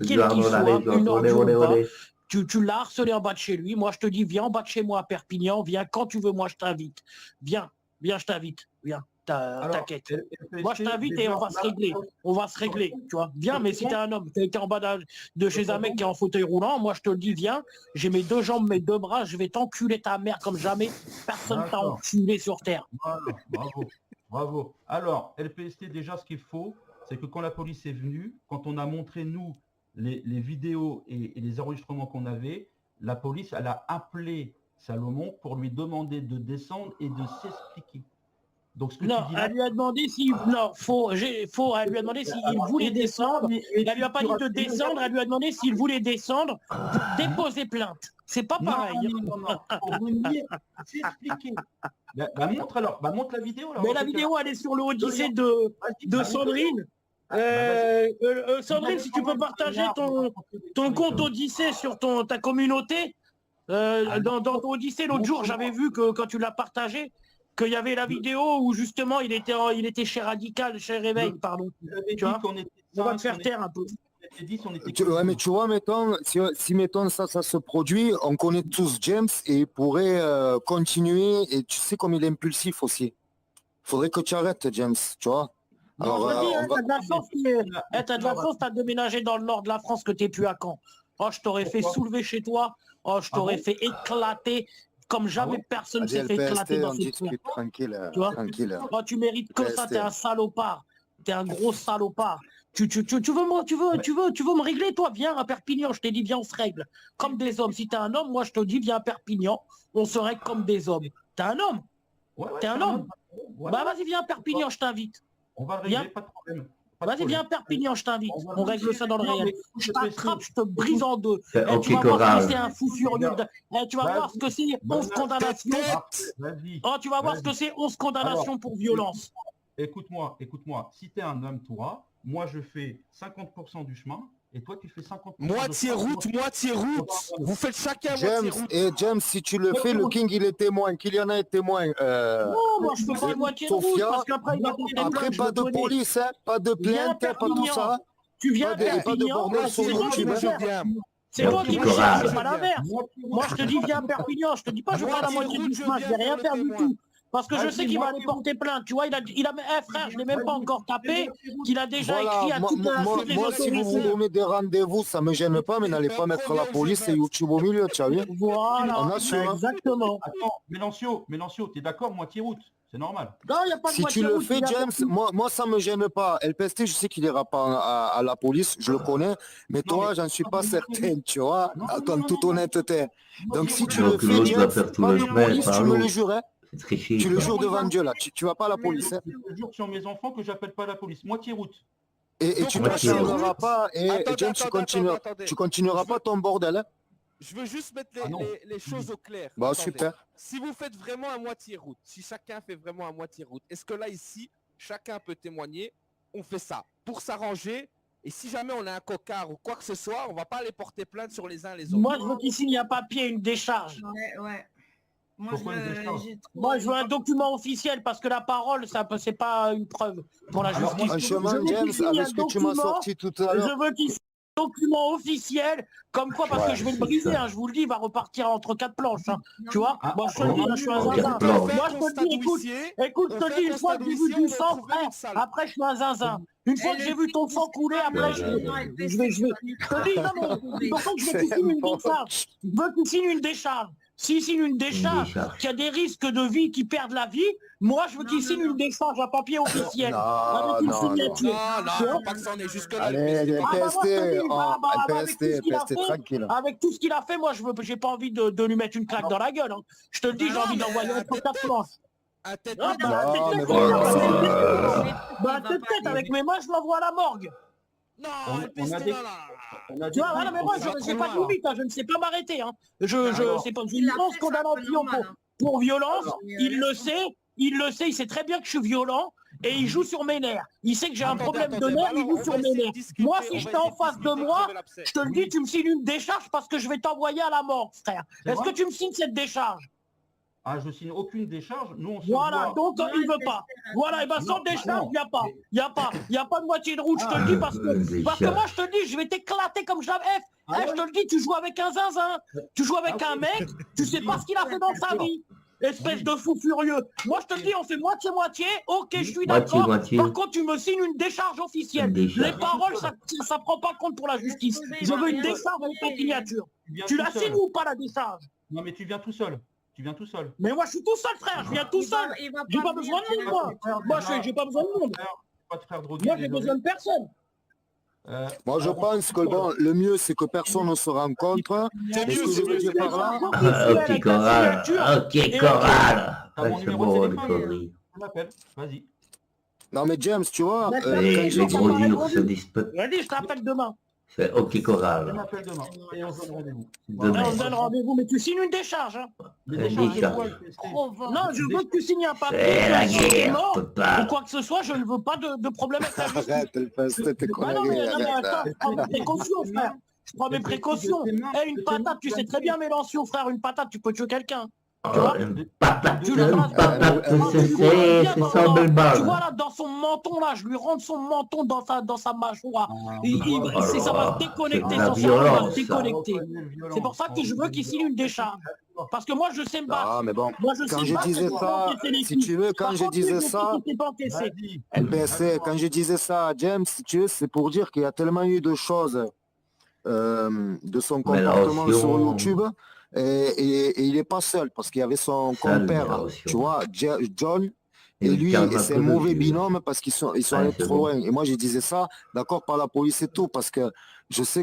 quel qu'il soit, une ordure ou pas, tu l'as harcelé en bas de chez lui. Moi, je te dis, viens en bas de chez moi à Perpignan, viens quand tu veux, moi, je t'invite. Viens, je t'invite, viens, t'inquiète. Moi, je t'invite et on va se régler. On va se régler, tu vois. Viens, mais si t'es un homme, t'es en bas de chez un mec qui est en fauteuil roulant, moi, je te le dis, viens, j'ai mes 2 jambes, mes 2 bras, je vais t'enculer ta mère comme jamais. Personne t'a enculé sur Terre. Voilà, bravo, bravo. Alors, LPST, déjà, ce qu'il faut, c'est que quand la police est venue, quand on a montré, nous, les vidéos et les enregistrements qu'on avait, la police, elle a appelé Salomon pour lui demander de descendre et de s'expliquer. Donc, ce que non, tu dis là, elle lui a demandé s'il elle lui a demandé s'il voulait descendre. Elle lui a pas dit de descendre, elle lui a demandé s'il voulait descendre pour déposer plainte. C'est pas pareil. Non, pour venir s'expliquer. Montre alors, montre la vidéo. Alors, mais la vidéo, elle est sur le Odyssée de Sandrine. Sandrine, si tu peux partager ton compte Odyssée sur ta communauté, dans ton Odyssée, l'autre jour, j'avais vu que quand tu l'as partagé, qu'il y avait la vidéo où justement il était chez Radical, chez Réveil, pardon. Tu vois, on va te faire taire un peu. Ouais, mais tu vois, mettons, si mettons ça se produit, on connaît tous James et il pourrait continuer. Et tu sais comme il est impulsif aussi. Faudrait que tu arrêtes, James, tu vois. Alors, t'as de la chance, t'as déménagé dans le nord de la France, que t'es plus à Caen. Oh, je t'aurais fait soulever chez toi. Oh, je t'aurais fait éclater comme jamais personne s'est fait éclater dans ce truc. Tranquille, tu vois tranquille. Oh, tu mérites que ça, t'es un salopard. T'es un gros salopard. Tu veux me régler, toi? Viens à Perpignan, je t'ai dit, viens, on se règle. Comme des hommes. Si t'es un homme, moi, je te dis, viens à Perpignan, on se règle comme des hommes. T'es un homme? T'es un homme? Bah, vas-y, viens à Perpignan, je t'invite. On va régler, pas de problème. Vas-y, viens à Perpignan, je t'invite. On règle ça dans le réel. Je t'attrape, je te brise en deux. Tu vas voir ce que c'est un fou furieux. Tu vas voir ce que c'est 11 condamnations. Oh, tu vas voir ce que c'est 11 condamnations pour violence. Écoute-moi. Si tu es un homme, toi, moi, je fais 50% du chemin. Et toi, tu fais 50%. Moitié route. Vous faites chacun James, moitié route. Et James, si tu le fais, le King, il est témoin. Kylian est témoin. Non, moi, je peux pas moitié route, parce qu'après, il va porter plainte. Après, pas de police, hein, pas de plainte, pas tout ça. Tu viens à Perpignan, c'est toi qui me cherches, c'est pas l'inverse. Moi, je te dis, viens à Perpignan. Je te dis pas, je vais pas la moitié du chemin, je vais rien faire du tout. Parce que je sais qu'il va aller porter plainte. Tu vois, frère, je l'ai même pas encore tapé, qu'il a déjà écrit à toutes les autorités. Moi, si vous vous donnez des rendez-vous, ça me gêne pas, mais n'allez pas mettre la police et YouTube au milieu, tu as vu? Voilà, on assure, exactement. Attends, Mélencio, t'es d'accord, moitié route? C'est normal. Non, y a pas de si tu le fais, James, moi, ça me gêne pas. LPST, je sais qu'il ira pas à la police, je le connais, mais toi, j'en suis pas certain, tu vois, en toute honnêteté. Donc, si tu le fais, James, pas de police, tu me le jures, hein. Tu le jures devant Dieu, là. Tu vas pas à la police. Hein. Je le jure sur mes enfants que j'appelle pas la police. Moitié route. Et tu ne changeras pas. Et James, tu continueras pas ton bordel. Hein. Je veux juste mettre les choses au clair. Bah, super. Si vous faites vraiment à moitié route, si chacun fait vraiment à moitié route, est-ce que là, ici, chacun peut témoigner? On fait ça pour s'arranger. Et si jamais on a un cocard ou quoi que ce soit, on va pas aller porter plainte sur les uns les autres. Moi, je veux qu'il signe un papier, une décharge. Ouais. Moi, je veux un document officiel parce que la parole, c'est pas une preuve pour la justice. Franchement, James, avec ce que tu m'as sorti tout à l'heure. Je veux qu'il signe un document officiel, comme quoi, parce que je vais le briser, hein, je vous le dis, il va repartir entre 4 planches. Hein, tu vois, moi, je te le dis, je suis un zinzin. Moi, je te le dis, écoute, je te dis, une fois que j'ai vu du sang, frère, après, je suis un zinzin. Une fois que j'ai vu ton sang couler, après, je vais. Je te dis, non, mais pourquoi je veux qu'il signe une décharge? Je veux qu'il signe une décharge. S'il signe une décharge, qu'il y a des risques de vie qui perdent la vie, moi je veux qu'il signe une décharge à papier officiel. Avec une signature. Non, pas que ça en est jusque-là. Allez, PST, tranquille. Avec tout ce qu'il a fait, moi j'ai pas envie de lui mettre une claque dans la gueule. Hein. Je te le dis, j'ai envie d'envoyer un peu de planche. Peut-être avec mes mains, je l'envoie à la morgue. Non, tu vois, mais moi, je n'ai pas de limite, hein, je ne sais pas m'arrêter. Hein. C'est pas une grosse condamnation pour violence. Il le sait, il sait très bien que je suis violent et il joue sur mes nerfs. Il sait que j'ai un problème de nerfs, il joue sur mes nerfs. Moi, si j'étais en face de moi, je te le dis, tu me signes une décharge parce que je vais t'envoyer à la mort, frère. Est-ce que tu me signes cette décharge? Ah, je signe aucune décharge. Nous, on se Voilà, voit. donc il veut pas. Voilà, et ben sans décharge, il n'y a pas. Il n'y a pas de moitié de route, je te le dis, parce que moi, je te le dis, je vais t'éclater comme jamais. Je te le dis, tu joues avec un zinzin, tu joues avec un mec, tu sais pas ce qu'il a fait dans sa vie. Espèce de fou furieux. Moi, je te le dis, on fait moitié-moitié. Ok, je suis d'accord. Par contre, tu me signes une décharge officielle. Les paroles, ça prend pas compte pour la justice. Je veux une décharge avec ta signature. Tu la signes ou pas, la décharge? Non, mais tu viens tout seul. Tu viens tout seul. Mais moi, je suis tout seul, frère. Je viens tout seul. J'ai pas besoin de monde, moi. Moi, j'ai pas besoin de monde. Moi, j'ai besoin de personne. Moi, je pense que bon, le mieux, c'est que personne ne se rencontre. C'est mieux, Ce que je veux dire par là, Ok, Coral. Ok, Coral. T'as mon C'est numéro de bon, les téléphone. conneries. On l'appelle. Vas-y. non mais James, tu vois, Les gros durs se disputent. Vas-y, je t'appelle demain. C'est ok, On Coral. l'appelle demain. Et on se donne rendez-vous. Demain. On se donne rendez-vous, mais tu signes une décharge. Hein. Les Un décharges de décharge. quoi, LPST? Non, je veux que tu signes un papier. C'est la que si t'es guerre, mort, papa. ou quoi que ce soit, je ne veux pas de problème avec la justice. arrête, LPST, t'es Ah non, mais connerie, arrête. attends, je prends mes précautions, frère. Je prends mes précautions. Eh, une patate, tu sais très bien, Mélenchon, frère, une patate, tu peux tuer quelqu'un. Tu vois, Une patate, tu le rases. c'est sans belle Tu balle. vois là, dans son menton, là, je lui rentre son menton dans sa mâchoire. Oh Ça va là, déconnecter, c'est de la son cerveau va violence, ça. déconnecter. C'est pour ça que je veux qu'il signe une décharge. Parce que moi, je sais me battre. Ah mais bon, Moi, je sais quand me je battre, disais je sais ça, encaisser les si coups. tu veux, quand Par je contre, disais les ça, coups, c'est pas encaissé. LPST, quand je disais ça à James, si tu veux, c'est pour dire qu'il y a tellement eu de choses de son comportement Mélenchon. sur YouTube et il n'est pas seul parce qu'il y avait son Seul, compère, Mélenchon. tu vois, John, et Il lui, calme et un c'est peu un le mauvais vieux. binôme parce qu'ils sont Ouais, allés c'est trop bon. loin. Et moi, je disais ça, d'accord, par la police et tout, parce que je sais